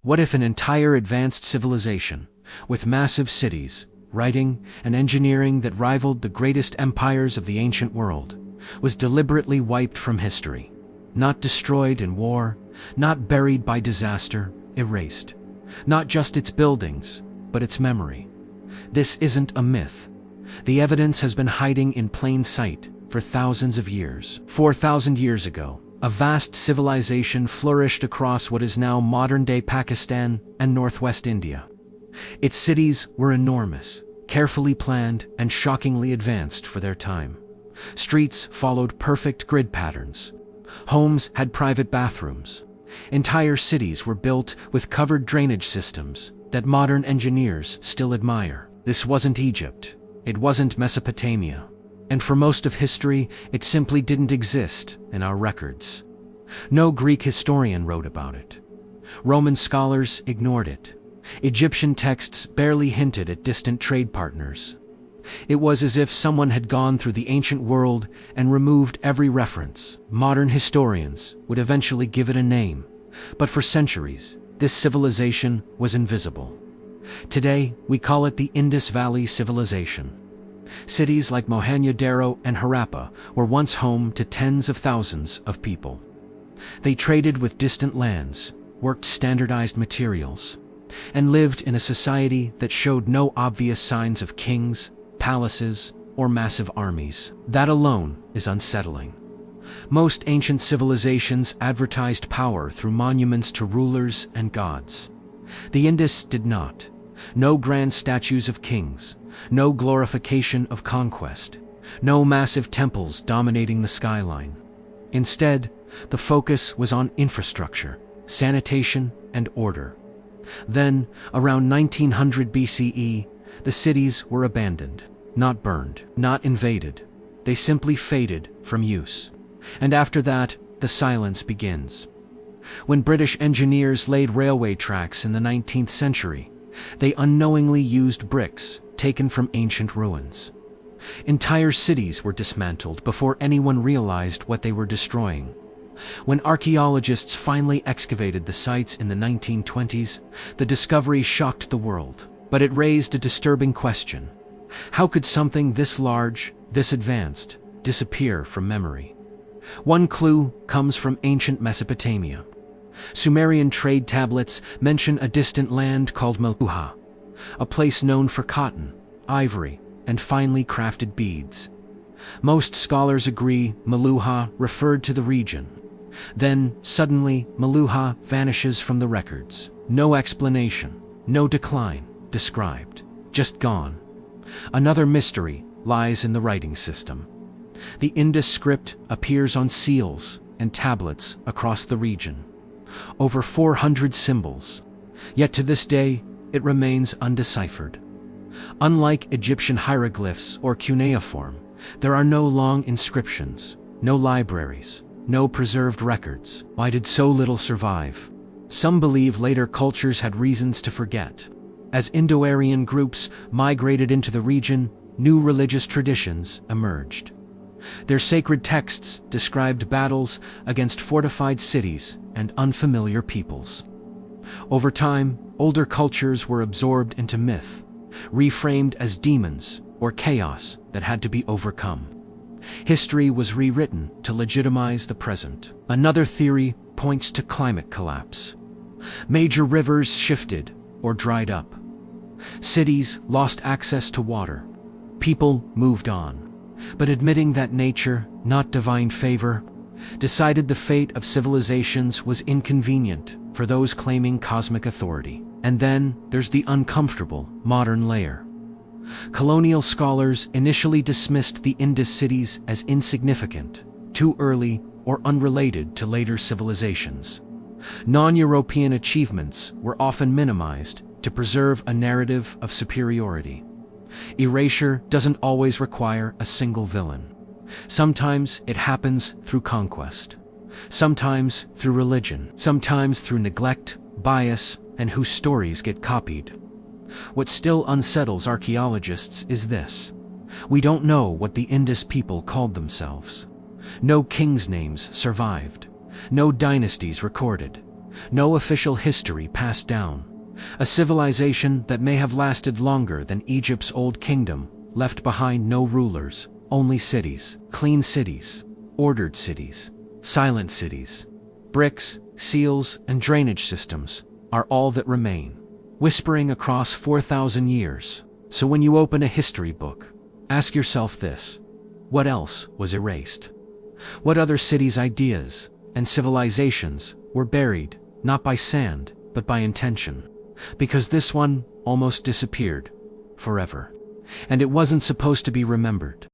What if an entire advanced civilization, with massive cities, writing, and engineering that rivaled the greatest empires of the ancient world, was deliberately wiped from history? Not destroyed in war, not buried by disaster, erased. Not just its buildings, but its memory. This isn't a myth. The evidence has been hiding in plain sight for thousands of years. 4,000 years ago, a vast civilization flourished across what is now modern-day Pakistan and northwest India. Its cities were enormous, carefully planned, and shockingly advanced for their time. Streets followed perfect grid patterns. Homes had private bathrooms. Entire cities were built with covered drainage systems that modern engineers still admire. This wasn't Egypt. It wasn't Mesopotamia. And for most of history, it simply didn't exist in our records. No Greek historian wrote about it. Roman scholars ignored it. Egyptian texts barely hinted at distant trade partners. It was as if someone had gone through the ancient world and removed every reference. Modern historians would eventually give it a name, but for centuries, this civilization was invisible. Today, we call it the Indus Valley Civilization. Cities like Mohenjo-Daro and Harappa were once home to tens of thousands of people. They traded with distant lands, worked standardized materials, and lived in a society that showed no obvious signs of kings, palaces, or massive armies. That alone is unsettling. Most ancient civilizations advertised power through monuments to rulers and gods. The Indus did not. No grand statues of kings, no glorification of conquest, no massive temples dominating the skyline. Instead, the focus was on infrastructure, sanitation, and order. Then, around 1900 BCE, the cities were abandoned, not burned, not invaded. They simply faded from use. And after that, the silence begins. When British engineers laid railway tracks in the 19th century, they unknowingly used bricks taken from ancient ruins. Entire cities were dismantled before anyone realized what they were destroying. When archaeologists finally excavated the sites in the 1920s, the discovery shocked the world. But it raised a disturbing question. How could something this large, this advanced, disappear from memory? One clue comes from ancient Mesopotamia. Sumerian trade tablets mention a distant land called Meluha, a place known for cotton, ivory, and finely crafted beads. Most scholars agree Meluha referred to the region. Then, suddenly, Meluha vanishes from the records. No explanation, no decline described, just gone. Another mystery lies in the writing system. The Indus script appears on seals and tablets across the region. Over 400 symbols. Yet to this day, it remains undeciphered. Unlike Egyptian hieroglyphs or cuneiform, there are no long inscriptions, no libraries, no preserved records. Why did so little survive? Some believe later cultures had reasons to forget. As Indo-Aryan groups migrated into the region, new religious traditions emerged. Their sacred texts described battles against fortified cities and unfamiliar peoples. Over time, older cultures were absorbed into myth, reframed as demons or chaos that had to be overcome. History was rewritten to legitimize the present. Another theory points to climate collapse. Major rivers shifted or dried up. Cities lost access to water. People moved on. But admitting that nature, not divine favor, decided the fate of civilizations was inconvenient for those claiming cosmic authority. And then there's the uncomfortable modern layer. Colonial scholars initially dismissed the Indus cities as insignificant, too early, or unrelated to later civilizations. Non-European achievements were often minimized to preserve a narrative of superiority. Erasure doesn't always require a single villain. Sometimes it happens through conquest. Sometimes through religion. Sometimes through neglect, bias, and whose stories get copied. What still unsettles archaeologists is this. We don't know what the Indus people called themselves. No kings' names survived. No dynasties recorded. No official history passed down. A civilization that may have lasted longer than Egypt's old kingdom, left behind no rulers, only cities, clean cities, ordered cities, silent cities. Bricks, seals, and drainage systems are all that remain, whispering across 4,000 years. So when you open a history book, ask yourself this: what else was erased? What other cities' ideas and civilizations were buried, not by sand, but by intention? Because this one almost disappeared forever. And it wasn't supposed to be remembered.